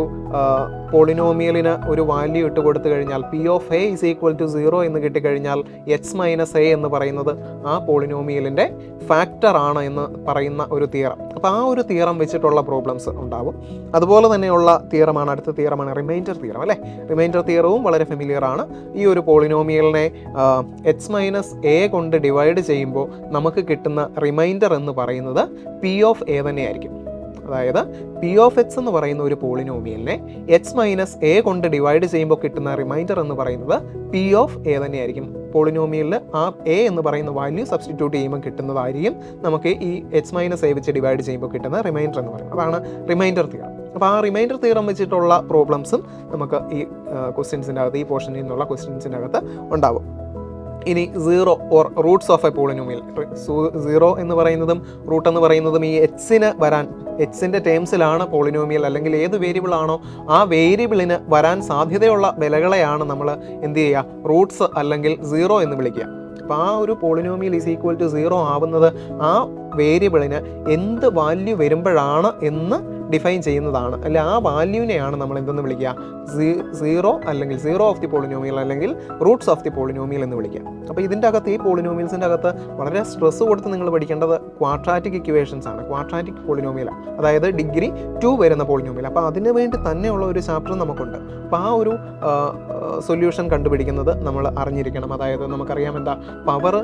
പോളിനോമിയലിന് ഒരു വാല്യൂ ഇട്ട് കൊടുത്തു കഴിഞ്ഞാൽ P(a) = 0 എന്ന് കിട്ടിക്കഴിഞ്ഞാൽ x - a എന്ന് പറയുന്നത് ആ പോളിനോമിയലിൻ്റെ ഫാക്ടർ ആണ് എന്ന് പറയുന്ന ഒരു തിയറം. അപ്പോൾ ആ ഒരു തിയറം വെച്ചിട്ടുള്ള പ്രോബ്ലംസ് ഉണ്ടാവും. അതുപോലെ തന്നെയുള്ള തിയറമാണ് അടുത്ത തിയറമാണ് റിമൈൻഡർ തിയറം, അല്ലേ? റിമൈൻഡർ തിയറവും വളരെ ഫെമിലിയർ ആണ്. ഈ ഒരു പോളിനോമിയലിനെ x - a കൊണ്ട് ഡിവൈഡ് ചെയ്യുമ്പോൾ നമുക്ക് കിട്ടുന്ന റിമൈൻഡർ എന്ന് പറയുന്നത് P(a) തന്നെയായിരിക്കും. അതായത് P(x) എന്ന് പറയുന്ന ഒരു പോളിനോമിയലിനെ x - a കൊണ്ട് ഡിവൈഡ് ചെയ്യുമ്പോൾ കിട്ടുന്ന റിമൈൻഡർ എന്ന് പറയുന്നത് P(a) തന്നെയായിരിക്കും. പോളിനോമിയലിൽ ആ a എന്ന് പറയുന്ന വാല്യൂ സബ്സ്റ്റിറ്റ്യൂട്ട് ചെയ്യുമ്പോൾ കിട്ടുന്നതായിരിക്കും നമുക്ക് ഈ x - a വെച്ച് ഡിവൈഡ് ചെയ്യുമ്പോൾ കിട്ടുന്ന റിമൈൻഡർ എന്ന് പറയുന്നത്. അതാണ് റിമൈൻഡർ തിയറം. അപ്പോൾ ആ റിമൈൻഡർ തിയറം വെച്ചിട്ടുള്ള പ്രോബ്ലംസും നമുക്ക് ഈ ക്വസ്റ്റ്യൻസിൻ്റെ അകത്ത്, ഈ പോർഷനിൽ നിന്നുള്ള ക്വസ്റ്റ്യൻസിൻ്റെ അകത്ത് ഉണ്ടാവും. ഇനി 0 or Roots of A polynomial. 0 എന്ന് പറയുന്നതും റൂട്ട് എന്ന് പറയുന്നതും ഈ എക്സിൻ്റെ ടേംസിലാണ് പോളിനോമിയൽ, അല്ലെങ്കിൽ ഏത് വേരിയബിൾ ആണോ ആ വേരിയബിളിന് വരാൻ സാധ്യതയുള്ള വിലകളെയാണ് നമ്മൾ എന്ത് ചെയ്യുക, റൂട്ട്സ് അല്ലെങ്കിൽ 0 എന്ന് വിളിക്കുക. അപ്പോൾ ആ ഒരു പോളിനോമിയൽ = 0 ആവുന്നത് ആ വേരിയബിളിന് എന്ത് വാല്യൂ വരുമ്പോഴാണ് എന്ന് ഡിഫൈൻ ചെയ്യുന്നതാണ്. അല്ല, ആ വാല്യൂവിനെയാണ് നമ്മൾ എന്തെന്ന് വിളിക്കുക, 0 അല്ലെങ്കിൽ 0 ഓഫ് ദി പോളിനോമിയൽ അല്ലെങ്കിൽ റൂട്ട്സ് ഓഫ് ദി പോളിനോമിയൽ എന്ന് വിളിക്കുക. അപ്പോൾ ഇതിൻ്റെ അകത്ത്, ഈ പോളിനോമിയൽസിൻ്റെ അകത്ത് വളരെ സ്ട്രെസ് കൊടുത്ത് നിങ്ങൾ പഠിക്കേണ്ടത് ക്വാഡ്രാറ്റിക് ഇക്വേഷൻസ് ആണ്. ക്വാഡ്രാറ്റിക് പോളിനോമിയൽ, അതായത് ഡിഗ്രി 2 വരുന്ന പോളിനോമിയൽ. അപ്പോൾ അതിന് വേണ്ടി തന്നെയുള്ള ഒരു ചാപ്റ്റർ നമുക്കുണ്ട്. അപ്പോൾ ആ ഒരു സൊല്യൂഷൻ കണ്ടുപിടിക്കുന്നത് നമ്മൾ അറിഞ്ഞിരിക്കണം. അതായത് നമുക്കറിയാം എന്താ, പവർ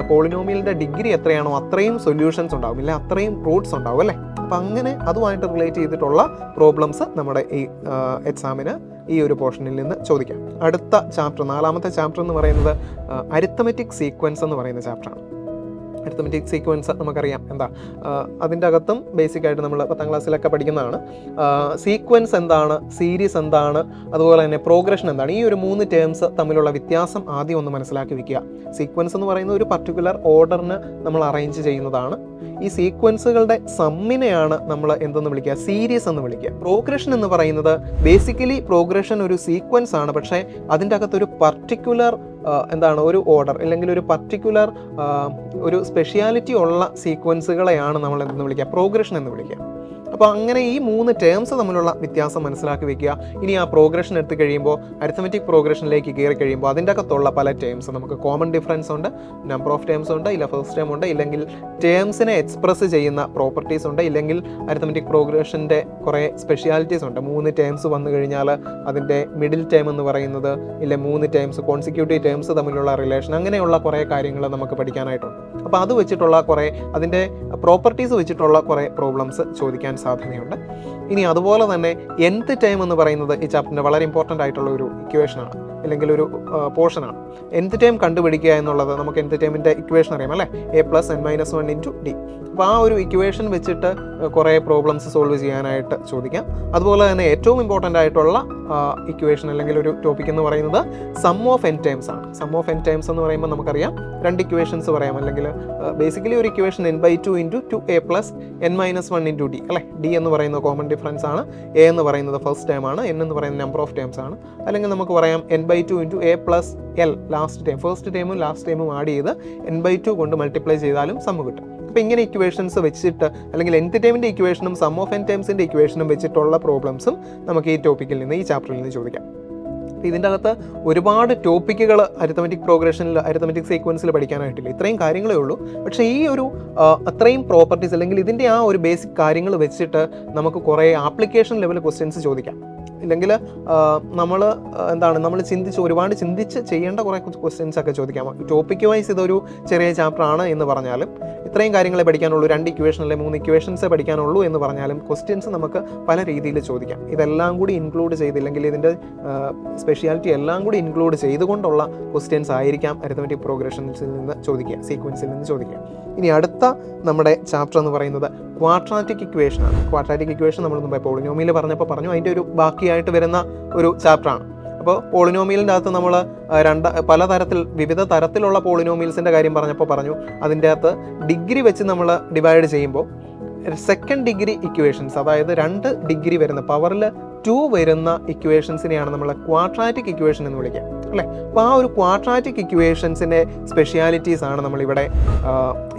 പോളിനോമിയലിൻ്റെ ഡിഗ്രി എത്രയാണോ അത്രയും സൊല്യൂഷൻസ് ഉണ്ടാവും, ഇല്ല അത്രയും റൂട്ട്സ് ഉണ്ടാവും, അല്ലേ? അപ്പം അങ്ങനെ അതുമായിട്ട് റിലേറ്റ് ചെയ്തിട്ടുള്ള പ്രോബ്ലംസ് നമ്മുടെ ഈ എക്സാമിന് ഈ ഒരു പോർഷനിൽ നിന്ന് ചോദിക്കാം. അടുത്ത ചാപ്റ്റർ, 4ാമത്തെ ചാപ്റ്റർ എന്ന് പറയുന്നത് അരിത്തമെറ്റിക് സീക്വൻസ് എന്ന് പറയുന്ന ചാപ്റ്ററാണ്. അരിത്തമെറ്റിക് സീക്വൻസ് നമുക്കറിയാം എന്താ, അതിൻ്റെ അകത്തും ബേസിക് ആയിട്ട് നമ്മൾ 10ാം ക്ലാസ്സിലൊക്കെ പഠിക്കുന്നതാണ്. സീക്വൻസ് എന്താണ്, സീരീസ് എന്താണ്, അതുപോലെ തന്നെ പ്രോഗ്രഷൻ എന്താണ്, ഈ ഒരു 3 ടേംസ് തമ്മിലുള്ള വ്യത്യാസം ആദ്യം ഒന്ന് മനസ്സിലാക്കി വെക്കുക. സീക്വൻസ് എന്ന് പറയുന്നത് ഒരു പർട്ടിക്കുലർ ഓർഡറിന് നമ്മൾ അറേഞ്ച് ചെയ്യുന്നതാണ്. ഈ സീക്വൻസുകളുടെ സമ്മിനെയാണ് നമ്മൾ എന്തെന്ന് വിളിക്കുക, സീരീസ് എന്ന് വിളിക്കുക. പ്രോഗ്രഷൻ എന്ന് പറയുന്നത് ബേസിക്കലി പ്രോഗ്രഷൻ ഒരു സീക്വൻസ് ആണ്, പക്ഷേ അതിൻ്റെ അകത്തൊരു പർട്ടിക്കുലർ എന്താണ് ഒരു ഓർഡർ അല്ലെങ്കിൽ ഒരു പർട്ടിക്കുലർ ഒരു സ്പെഷ്യാലിറ്റി ഉള്ള സീക്വൻസുകളെയാണ് നമ്മൾ എന്തെന്ന് വിളിക്കുക, പ്രോഗ്രഷൻ എന്ന് വിളിക്കുക. അപ്പോൾ അങ്ങനെ ഈ 3 ടേംസ് തമ്മിലുള്ള വ്യത്യാസം മനസ്സിലാക്കി വെക്കുക. ഇനി ആ പ്രോഗ്രഷൻ എടുത്ത് കഴിയുമ്പോൾ അരിത്തമെറ്റിക് പ്രോഗ്രഷനിലേക്ക് കയറി കഴിയുമ്പോൾ അതിൻ്റെ അകത്തുള്ള പല ടേംസ് നമുക്ക് കോമൺ ഡിഫറൻസ് ഉണ്ട്, നമ്പർ ഓഫ് ടേംസ് ഉണ്ട്, ഇല്ല ഫസ്റ്റ് ടേം ഉണ്ട്, ഇല്ലെങ്കിൽ ടേംസിനെ എക്സ്പ്രസ് ചെയ്യുന്ന പ്രോപ്പർട്ടീസ് ഉണ്ട്, ഇല്ലെങ്കിൽ അരിത്തമെറ്റിക് പ്രോഗ്രഷൻ്റെ കുറേ സ്പെഷ്യാലിറ്റീസ് ഉണ്ട്. 3 ടേംസ് വന്നു കഴിഞ്ഞാൽ അതിൻ്റെ മിഡിൽ ടേം എന്ന് പറയുന്നത്, ഇല്ല 3 ടേംസ് കോൺസിക്യൂട്ടീവ് ടേംസ് തമ്മിലുള്ള റിലേഷൻ, അങ്ങനെയുള്ള കുറേ കാര്യങ്ങൾ നമുക്ക് പഠിക്കാനായിട്ടുണ്ട്. അപ്പോൾ അത് വെച്ചിട്ടുള്ള കുറേ അതിൻ്റെ പ്രോപ്പർട്ടീസ് വെച്ചിട്ടുള്ള കുറേ പ്രോബ്ലംസ് ചോദിക്കാൻ സാധ്യതയുണ്ട്. ഇനി അതുപോലെ തന്നെ nth ടൈം എന്ന് പറയുന്നത് ഈ ചാപ്റ്ററിൻ്റെ വളരെ ഇമ്പോർട്ടൻ്റ് ആയിട്ടുള്ള ഒരു ഇക്വേഷനാണ്, അല്ലെങ്കിൽ ഒരു പോർഷനാണ്. nth ടൈം കണ്ടുപിടിക്കുക എന്നുള്ളത് നമുക്ക് nth ടൈമിൻ്റെ ഇക്വേഷൻ അറിയാം അല്ലേ, a+n-1 × d. അപ്പോൾ ആ ഒരു ഇക്വേഷൻ വെച്ചിട്ട് കുറേ പ്രോബ്ലംസ് സോൾവ് ചെയ്യാനായിട്ട് ചോദിക്കാം. അതുപോലെ തന്നെ ഏറ്റവും ഇമ്പോർട്ടൻ്റ് ആയിട്ടുള്ള ഇക്വേഷൻ അല്ലെങ്കിൽ ഒരു ടോപ്പിക് എന്ന് പറയുന്നത് സം ഓഫ് n ടൈംസ് ആണ്. സം ഓഫ് n ടൈംസ് എന്ന് പറയുമ്പോൾ നമുക്കറിയാം 2 ഇക്വേഷൻസ് പറയാം, അല്ലെങ്കിൽ ബേസിക്കലി ഒരു ഇക്വേഷൻ n/2 × 2a+n-1 × d അല്ലേ. d എന്ന് പറയുന്നത് കോമൺ ഡിഫറൻസ് ആണ്, a എന്ന് പറയുന്നത് ഫസ്റ്റ് ടൈം ആണ്, n എന്ന് പറയുന്നത് നമ്പർ ഓഫ് ടൈംസ് ആണ്. അല്ലെങ്കിൽ നമുക്ക് പറയാം n/2 × a+l last time, first ടൈമും ലാസ്റ്റ് ടൈമും ആഡ് ചെയ്ത് n/2 കൊണ്ട് മൾട്ടിപ്ലൈ ചെയ്താലും സം കിട്ടും. അപ്പോൾ ഇങ്ങനെ ഇക്വേഷൻസ് വെച്ചിട്ട്, അല്ലെങ്കിൽ nth ടൈമിൻ്റെ ഇക്വേഷനും സം ഓഫ് n ടൈംസിൻ്റെ ഇക്വേഷനും വെച്ചിട്ടുള്ള പ്രോബ്ലംസും നമുക്ക് ഈ ടോപ്പിക്കിൽ നിന്ന്, ഈ ചാപ്റ്ററിൽ നിന്ന് ചോദിക്കാം. ഇതിൻ്റെ അകത്ത് ഒരുപാട് ടോപ്പിക്കുകൾ അരിത്തമെറ്റിക് പ്രോഗ്രഷനിൽ, അരിത്തമെറ്റിക് സീക്വൻസിൽ പഠിക്കാനായിട്ടില്ല. ഇത്രയും കാര്യങ്ങളേ ഉള്ളൂ. പക്ഷേ ഈ ഒരു അത്രയും പ്രോപ്പർട്ടീസ് അല്ലെങ്കിൽ ഇതിൻ്റെ ആ ഒരു ബേസിക് കാര്യങ്ങൾ വെച്ചിട്ട് നമുക്ക് കുറേ ആപ്ലിക്കേഷൻ ലെവൽ ക്വസ്റ്റ്യൻസ് ചോദിക്കാം. ഇല്ലെങ്കിൽ നമ്മൾ നമ്മൾ ഒരുപാട് ചിന്തിച്ച് ചെയ്യേണ്ട കുറേ ക്വസ്റ്റ്യൻസ് ഒക്കെ ചോദിക്കാം. ടോപ്പിക്ക് വൈസ് ഇതൊരു ചെറിയ ചാപ്റ്റർ ആണ് എന്ന് പറഞ്ഞാലും, ഇത്രയും കാര്യങ്ങളെ പഠിക്കാനുള്ളൂ, 2 ഇക്വേഷൻ അല്ലെങ്കിൽ 3 ഇക്വേഷൻസേ പഠിക്കാനുള്ളൂ എന്ന് പറഞ്ഞാലും ക്വസ്റ്റ്യൻസ് നമുക്ക് പല രീതിയിൽ ചോദിക്കാം. ഇതെല്ലാം കൂടി ഇൻക്ലൂഡ് ചെയ്തില്ലെങ്കിൽ ഇതിൻ്റെ സ്പെഷ്യാലിറ്റി എല്ലാം കൂടി ഇൻക്ലൂഡ് ചെയ്തുകൊണ്ടുള്ള ക്വസ്റ്റ്യൻസ് ആയിരിക്കാം അരിത്തമെറ്റിക് പ്രോഗ്രഷൻസിൽ നിന്ന് ചോദിക്കുക, സീക്വൻസിൽ നിന്ന് ചോദിക്കുക. ഇനി അടുത്ത നമ്മുടെ ചാപ്റ്റർ എന്ന് പറയുന്നത് ക്വാഡ്രാറ്റിക് ഇക്വേഷൻ ആണ്. ക്വാഡ്രാറ്റിക് ഇക്വേഷൻ നമ്മൾ മുമ്പ് പോളിനോമിയൽ പറഞ്ഞു, അതിൻ്റെ ഒരു ബാക്കിയായിട്ട് വരുന്ന ഒരു ചാപ്റ്ററാണ്. അപ്പോൾ പോളിനോമിയലിൻ്റെ അകത്ത് നമ്മൾ വിവിധ തരത്തിലുള്ള പോളിനോമിയൽസിൻ്റെ കാര്യം പറഞ്ഞു. അതിൻ്റെ അകത്ത് ഡിഗ്രി വെച്ച് നമ്മൾ ഡിവൈഡ് ചെയ്യുമ്പോൾ സെക്കൻഡ് ഡിഗ്രി ഇക്വേഷൻസ്, അതായത് 2 ഡിഗ്രി വരുന്ന പവറിൽ 2 വരുന്ന ഇക്വേഷൻസിനെയാണ് നമ്മൾ ക്വാഡ്രാറ്റിക് ഇക്വേഷൻ എന്ന് വിളിക്കുക അല്ലേ. അപ്പോൾ ആ ഒരു ക്വാഡ്രാറ്റിക് ഇക്വേഷൻസിൻ്റെ സ്പെഷ്യാലിറ്റീസ് ആണ് നമ്മളിവിടെ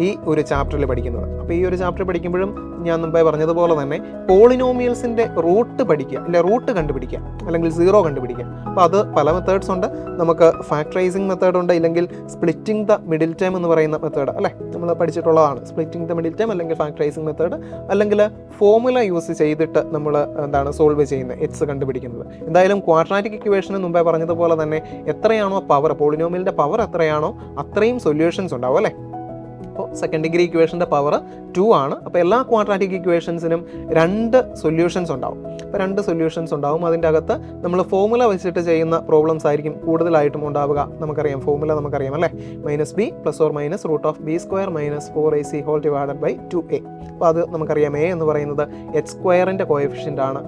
ഈ ഒരു ചാപ്റ്ററിൽ പഠിക്കുന്നത്. അപ്പോൾ ഈ ഒരു ചാപ്റ്റർ പഠിക്കുമ്പോഴും ഞാൻ മുമ്പേ പറഞ്ഞതുപോലെ തന്നെ പോളിനോമിയൽസിൻ്റെ റൂട്ട് പഠിക്കുക, ഇല്ല റൂട്ട് കണ്ടുപിടിക്കുക, അല്ലെങ്കിൽ 0 കണ്ടുപിടിക്കുക. അപ്പോൾ അത് പല മെത്തേഡ്സ് ഉണ്ട്. നമുക്ക് ഫാക്ടറൈസിങ് മെത്തേഡ് ഉണ്ട്, ഇല്ലെങ്കിൽ സ്പ്ലിറ്റിംഗ് ദ മിഡിൽ ടേം എന്ന് പറയുന്ന മെത്തേഡ് അല്ലേ, നമ്മൾ പഠിച്ചിട്ടുള്ളതാണ്. സ്പ്ലിറ്റിംഗ് ദ മിഡിൽ ടേം അല്ലെങ്കിൽ ഫാക്ടറൈസിങ് മെത്തേഡ്, അല്ലെങ്കിൽ ഫോർമുല യൂസ് ചെയ്തിട്ട് നമ്മൾ സോൾവ് ചെയ്യുന്നത്, എക്സ് കണ്ടുപിടിക്കുന്നത്. എന്തായാലും ക്വാഡ്രാറ്റിക് ഇക്വേഷന് മുമ്പേ പറഞ്ഞതുപോലെ തന്നെ എത്രയാണോ പവർ, പോളിനോമിയലിൻ്റെ പവർ എത്രയാണോ അത്രയും സൊല്യൂഷൻസ് ഉണ്ടാവും അല്ലേ. അപ്പോൾ സെക്കൻഡ് ഡിഗ്രി ഇക്വേഷൻ്റെ പവർ 2 ആണ്. അപ്പോൾ എല്ലാ ക്വാഡ്രാറ്റിക് ഇക്വേഷൻസിനും 2 സൊല്യൂഷൻസ് ഉണ്ടാവും. അപ്പോൾ 2 സൊല്യൂഷൻസ് ഉണ്ടാവും. അതിൻ്റെ അകത്ത് നമ്മൾ ഫോർമുല വെച്ചിട്ട് ചെയ്യുന്ന പ്രോബ്ലംസ് ആയിരിക്കും കൂടുതലായിട്ടും ഉണ്ടാവുക. നമുക്കറിയാം ഫോർമുല നമുക്കറിയാം അല്ലേ, -b ± √b² - 4ac / 2a. അപ്പോൾ അത് നമുക്കറിയാം. a എന്ന് പറയുന്നത് h² കോഎഫിഷ്യൻ്റ് ആണ്,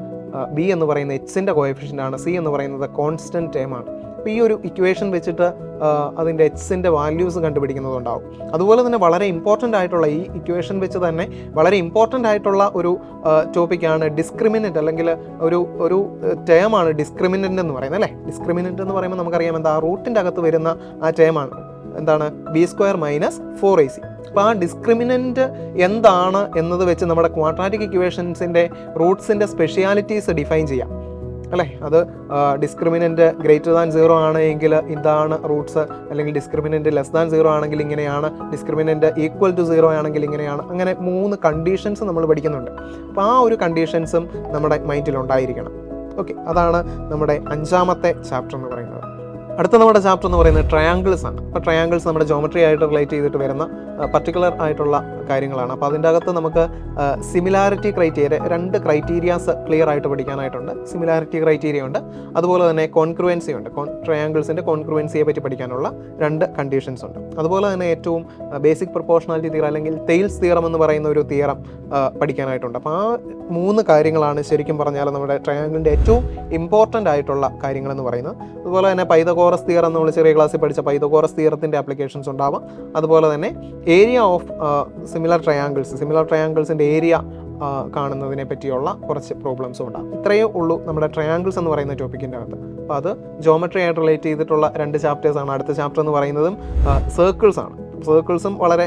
b എന്ന് പറയുന്നത് എക്സിൻ്റെ കോഎഫിഷ്യൻ്റ് ആണ്, c എന്ന് പറയുന്നത് കോൺസ്റ്റൻറ്റ് ടേം ആണ്. അപ്പോൾ ഈ ഒരു ഇക്വേഷൻ വെച്ചിട്ട് അതിൻ്റെ എക്സിൻ്റെ വാല്യൂസ് കണ്ടുപിടിക്കുന്നതുണ്ടാവും. അതുപോലെ തന്നെ വളരെ ഇമ്പോർട്ടൻ്റ് ആയിട്ടുള്ള ഈ ഇക്വേഷൻ വെച്ച് തന്നെ വളരെ ഇമ്പോർട്ടൻ്റ് ആയിട്ടുള്ള ഒരു ടോപ്പിക്കാണ് ഡിസ്ക്രിമിനൻ്റ്, അല്ലെങ്കിൽ ഒരു ടേമാണ് ഡിസ്ക്രിമിനൻ്റ് എന്ന് പറയുന്നത് അല്ലേ. ഡിസ്ക്രിമിനൻ്റ് എന്ന് പറയുമ്പോൾ നമുക്കറിയാം എന്താ, റൂട്ടിൻ്റെ അകത്ത് വരുന്ന ആ ടേമാണ് എന്താണ്, b² - 4ac. അപ്പോൾ ആ ഡിസ്ക്രിമിനൻ്റ് എന്താണ് എന്നത് വെച്ച് നമ്മുടെ ക്വാഡ്രാറ്റിക് ഇക്വേഷൻസിൻ്റെ റൂട്ട്സിൻ്റെ സ്പെഷ്യാലിറ്റീസ് ഡിഫൈൻ ചെയ്യാം അല്ലേ. അത് ഡിസ്ക്രിമിനൻ്റ് >0 ആണെങ്കിൽ ഇതാണ് റൂട്ട്സ്, അല്ലെങ്കിൽ ഡിസ്ക്രിമിനൻ്റ് <0 ആണെങ്കിൽ ഇങ്ങനെയാണ്, ഡിസ്ക്രിമിനൻ്റ് = 0 ആണെങ്കിൽ ഇങ്ങനെയാണ്. അങ്ങനെ 3 കണ്ടീഷൻസ് നമ്മൾ പഠിക്കുന്നുണ്ട്. അപ്പോൾ ആ ഒരു കണ്ടീഷൻസും നമ്മുടെ മൈൻഡിൽ ഉണ്ടായിരിക്കണം. ഓക്കെ, അതാണ് നമ്മുടെ 5ാമത്തെ ചാപ്റ്റർ എന്ന് പറയുന്നത്. അടുത്ത നമ്മുടെ ചാപ്റ്റർ എന്ന് പറയുന്നത് ട്രയാങ്കിൾസ് ആണ്. അപ്പോൾ ട്രയാങ്കിൾസ് നമ്മുടെ ജോമെട്രി ആയിട്ട് റിലേറ്റ് ചെയ്തിട്ട് വരുന്ന പർട്ടിക്കുലർ ആയിട്ടുള്ള കാര്യങ്ങളാണ്. അപ്പോൾ അതിൻ്റെ അകത്ത് നമുക്ക് സിമിലാരിറ്റി ക്രൈറ്റീരിയ, 2 ക്രൈറ്റീരിയാസ് ക്ലിയർ ആയിട്ട് പഠിക്കാനായിട്ടുണ്ട്. സിമിലാരിറ്റി ക്രൈറ്റീരിയ ഉണ്ട്, അതുപോലെ തന്നെ കോൺക്രുവൻസി ഉണ്ട്. ട്രയാങ്കിൾസിൻ്റെ കോൺക്രുവൻസിയെ പറ്റി പഠിക്കാനുള്ള 2 കണ്ടീഷൻസ് ഉണ്ട്. അതുപോലെ തന്നെ ഏറ്റവും ബേസിക് പ്രൊപ്പോർഷണാലിറ്റി തിയറം അല്ലെങ്കിൽ തെയിൽസ് തിയറം എന്ന് പറയുന്ന ഒരു തിയറം പഠിക്കാനായിട്ടുണ്ട്. അപ്പോൾ ആ 3 കാര്യങ്ങളാണ് ശരിക്കും പറഞ്ഞാൽ നമ്മുടെ ട്രയാങ്കിളിൻ്റെ ഏറ്റവും ഇമ്പോർട്ടൻ്റ് ആയിട്ടുള്ള കാര്യങ്ങളെന്ന് പറയുന്നത്. അതുപോലെ തന്നെ പൈതഗോറസ് തിയറം നമ്മൾ ചെറിയ ക്ലാസ്സിൽ പഠിച്ച പൈതഗോറസ് തിയറത്തിൻ്റെ ആപ്ലിക്കേഷൻസ് ഉണ്ടാവാം. അതുപോലെ തന്നെ ഏരിയ ഓഫ് സിമിലർ ട്രയാങ്കിൾസിൻ്റെ ഏരിയ കാണുന്നതിനെ പറ്റിയുള്ള കുറച്ച് പ്രോബ്ലംസും ഉണ്ടാകും. ഇത്രയേ ഉള്ളൂ നമ്മുടെ ട്രയാങ്കിൾസ് എന്ന് പറയുന്ന ടോപ്പിക്കിൻ്റെ അകത്ത്. അപ്പോൾ അത് ജോമെട്രി ആയിട്ട് റിലേറ്റ് ചെയ്തിട്ടുള്ള 2 ചാപ്റ്റേഴ്സാണ്. അടുത്ത ചാപ്റ്റർ എന്ന് പറയുന്നതും സർക്കിൾസ് ആണ്. സർക്കിൾസും വളരെ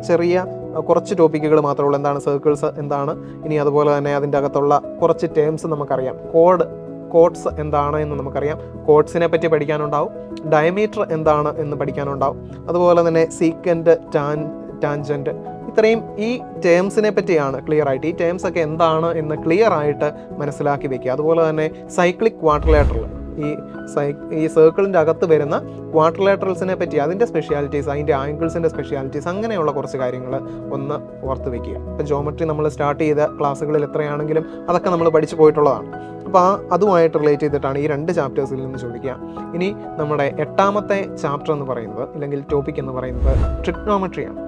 ചെറിയ കുറച്ച് ടോപ്പിക്കുകൾ മാത്രമേ ഉള്ളൂ. എന്താണ് സർക്കിൾസ്, എന്താണ്, ഇനി അതുപോലെ തന്നെ അതിൻ്റെ അകത്തുള്ള കുറച്ച് ടേംസ് നമുക്കറിയാം. കോഡ്സ് എന്താണ് എന്ന് നമുക്കറിയാം. കോഡ്സിനെ പറ്റി പഠിക്കാനുണ്ടാവും. ഡയമീറ്റർ എന്താണ് എന്ന് പഠിക്കാനുണ്ടാവും. അതുപോലെ തന്നെ സീക്കൻറ്റ്, ടാൻജൻറ്റ്, ഇത്രയും ഈ ടേംസിനെ പറ്റിയാണ് ക്ലിയർ ആയിട്ട്. ഈ ടേംസ് ഒക്കെ എന്താണ് എന്ന് ക്ലിയർ ആയിട്ട് മനസ്സിലാക്കി വെക്കുക. അതുപോലെ തന്നെ സൈക്ലിക് ക്വാഡ്രിലേറ്ററൽ, ഈ സർക്കിളിൻ്റെ അകത്ത് വരുന്ന ക്വാഡ്രിലേറ്ററൽസിനെ പറ്റി, അതിൻ്റെ സ്പെഷ്യാലിറ്റീസ്, അതിൻ്റെ ആംഗിൾസിൻ്റെ സ്പെഷ്യാലിറ്റീസ്, അങ്ങനെയുള്ള കുറച്ച് കാര്യങ്ങൾ ഒന്ന് ഓർത്ത് വെക്കുക. ഇപ്പോൾ ജോമെട്രി നമ്മൾ സ്റ്റാർട്ട് ചെയ്ത ക്ലാസ്സുകളിൽ എത്രയാണെങ്കിലും അതൊക്കെ നമ്മൾ പഠിച്ചു പോയിട്ടുള്ളതാണ്. അപ്പോൾ അതുമായിട്ട് റിലേറ്റ് ചെയ്തിട്ടാണ് ഈ 2 ചാപ്റ്റേഴ്സിൽ നിന്ന് ചോദിക്കുക. ഇനി നമ്മുടെ 8ാമത്തെ ചാപ്റ്റർ എന്ന് പറയുന്നത്, അല്ലെങ്കിൽ ടോപ്പിക് എന്ന് പറയുന്നത് ട്രിഗ്നോമെട്രിയാണ്.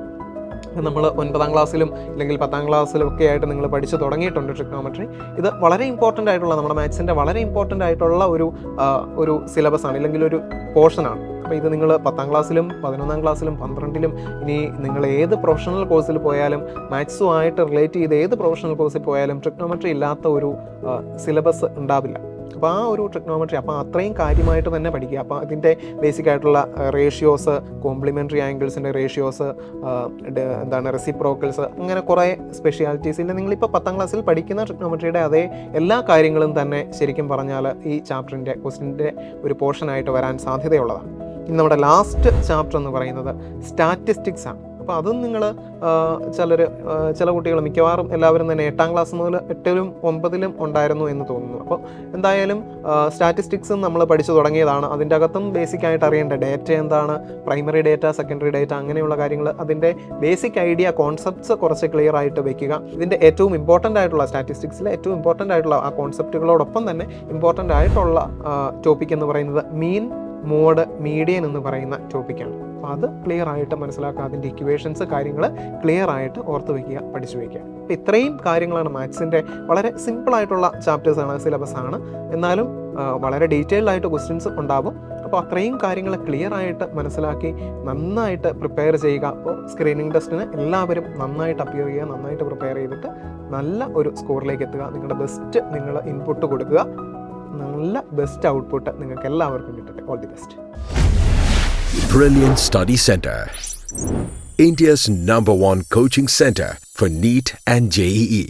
നമ്മൾ 9ാം ക്ലാസ്സിലും അല്ലെങ്കിൽ 10ാം ക്ലാസ്സിലും ഒക്കെ ആയിട്ട് നിങ്ങൾ പഠിച്ചു തുടങ്ങിയിട്ടുണ്ട് ട്രിഗ്നോമെട്രി. ഇത് വളരെ ഇമ്പോർട്ടൻ്റ് ആയിട്ടുള്ള, നമ്മുടെ മാത്സിൻ്റെ വളരെ ഇമ്പോർട്ടൻ്റ് ആയിട്ടുള്ള ഒരു സിലബസ് ആണ്, അല്ലെങ്കിൽ ഒരു പോർഷനാണ്. അപ്പോൾ ഇത് നിങ്ങൾ 10ാം ക്ലാസ്സിലും 11ാം ക്ലാസ്സിലും 12ലും, ഇനി നിങ്ങൾ ഏത് പ്രൊഫഷണൽ കോഴ്സിൽ പോയാലും, മാത്സുമായിട്ട് റിലേറ്റ് ചെയ്ത് ഏത് പ്രൊഫഷണൽ കോഴ്സിൽ പോയാലും ട്രിഗ്നോമെട്രി ഇല്ലാത്ത ഒരു സിലബസ് ഉണ്ടാവില്ല. അപ്പോൾ ആ ഒരു ട്രിഗ്നോമെട്രി, അപ്പോൾ അത്രയും കാര്യമായിട്ട് തന്നെ പഠിക്കുക. അപ്പോൾ അതിൻ്റെ ബേസിക് ആയിട്ടുള്ള റേഷ്യോസ്, കോംപ്ലിമെൻ്ററി ആംഗിൾസിൻ്റെ റേഷ്യോസ്, എന്താണ് റെസിപ്രോക്കൽസ്, അങ്ങനെ കുറേ സ്പെഷ്യാലിറ്റീസ് ഇല്ല. നിങ്ങളിപ്പോൾ 10ാം ക്ലാസ്സിൽ പഠിക്കുന്ന ട്രിഗ്നോമെട്രിയുടെ അതേ എല്ലാ കാര്യങ്ങളും തന്നെ ശരിക്കും പറഞ്ഞാൽ ഈ ചാപ്റ്ററിൻ്റെ ക്വസ്റ്റിൻ്റെ ഒരു പോർഷനായിട്ട് വരാൻ സാധ്യതയുള്ളതാണ്. ഇനി നമ്മുടെ ലാസ്റ്റ് ചാപ്റ്റർ എന്ന് പറയുന്നത് സ്റ്റാറ്റിസ്റ്റിക്സ് ആണ്. അപ്പോൾ അതും നിങ്ങൾ ചില കുട്ടികൾ, മിക്കവാറും എല്ലാവരും തന്നെ 8ാം ക്ലാസ് മുതൽ 8ലും 9ലും ഉണ്ടായിരുന്നു എന്ന് തോന്നുന്നു. അപ്പോൾ എന്തായാലും സ്റ്റാറ്റിസ്റ്റിക്സും നമ്മൾ പഠിച്ചു തുടങ്ങിയതാണ്. അതിൻ്റെ അകത്തും ബേസിക് ആയിട്ട് അറിയേണ്ട ഡേറ്റ എന്താണ്, പ്രൈമറി ഡേറ്റ, സെക്കൻഡറി ഡേറ്റ, അങ്ങനെയുള്ള കാര്യങ്ങൾ, അതിൻ്റെ ബേസിക് ഐഡിയ, കോൺസെപ്റ്റ്സ് കുറച്ച് ക്ലിയർ ആയിട്ട് വെക്കുക. ഇതിൻ്റെ ഏറ്റവും ഇമ്പോർട്ടൻ്റ് ആയിട്ടുള്ള, സ്റ്റാറ്റിസ്റ്റിക്സിലെ ഏറ്റവും ഇമ്പോർട്ടൻ്റ് ആയിട്ടുള്ള ആ കോൺസെപ്റ്റുകളോടൊപ്പം തന്നെ ഇമ്പോർട്ടൻ്റ് ആയിട്ടുള്ള ടോപ്പിക് എന്ന് പറയുന്നത് മീൻ, മോഡ്, മീഡിയൻ എന്ന് പറയുന്ന ടോപ്പിക്കാണ്. അപ്പോൾ അത് ക്ലിയർ ആയിട്ട് മനസ്സിലാക്കുക. അതിൻ്റെ ഇക്വേഷൻസ്, കാര്യങ്ങൾ ക്ലിയർ ആയിട്ട് ഓർത്ത് വയ്ക്കുക, പഠിച്ചു വയ്ക്കുക. അപ്പോൾ ഇത്രയും കാര്യങ്ങളാണ് മാത്സിൻ്റെ വളരെ സിമ്പിളായിട്ടുള്ള ചാപ്റ്റേഴ്സാണ്, സിലബസാണ്. എന്നാലും വളരെ ഡീറ്റെയിൽഡ് ആയിട്ട് ക്വസ്റ്റ്യൻസ് ഉണ്ടാവും. അപ്പോൾ അത്രയും കാര്യങ്ങൾ ക്ലിയർ ആയിട്ട് മനസ്സിലാക്കി നന്നായിട്ട് പ്രിപ്പയർ ചെയ്യുക. അപ്പോൾ സ്ക്രീനിങ് ടെസ്റ്റിന് എല്ലാവരും നന്നായിട്ട് അപ്പിയർ ചെയ്യുക, നന്നായിട്ട് പ്രിപ്പയർ ചെയ്തിട്ട് നല്ല ഒരു സ്കോറിലേക്ക് എത്തുക. നിങ്ങളുടെ ബെസ്റ്റ് നിങ്ങൾ ഇൻപുട്ട് കൊടുക്കുക. നല്ല ബെസ്റ്റ് ഔട്ട്പുട്ട് നിങ്ങൾക്ക് എല്ലാവർക്കും കിട്ടട്ടെ. All the best. Brilliant Study Center, India's #1 coaching center for NEET and JEE.